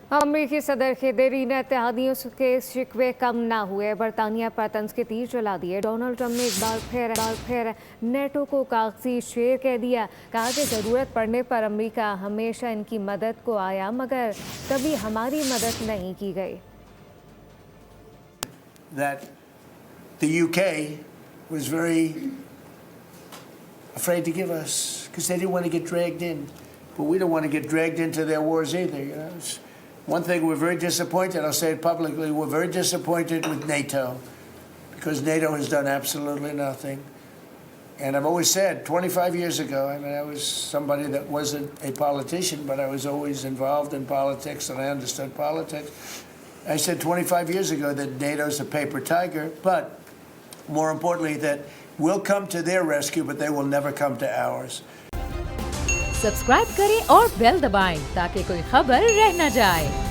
अमरीकी सदर के देरी ने इत्तेहादियों के शिकवे कम ना हुए। बरतानिया पर तंज के तीर चला दिए। डोनाल्ड ट्रंप ने एक बार फिर नेटो को कागजी शेर कह दिया। कहा कि ज़रूरत पड़ने पर अमरीका हमेशा इनकी मदद को आया, मगर कभी हमारी मदद नहीं की गई। That the UK was very afraid to give us because they didn't want to get dragged in, but we don't want to get dragged into their wars either. You know, it's one thing we're very disappointed. I'll say it publicly. We're very disappointed with NATO because NATO has done absolutely nothing. And I've always said, 25 years ago, I mean, I was somebody that wasn't a politician, but I was always involved in politics and I understood politics. I said 25 years ago that NATO's a paper tiger, but more importantly, that we'll come to their rescue, but they will never come to ours. Subscribe करें और bell दबाएं ताकि कोई खबर रह न जाए।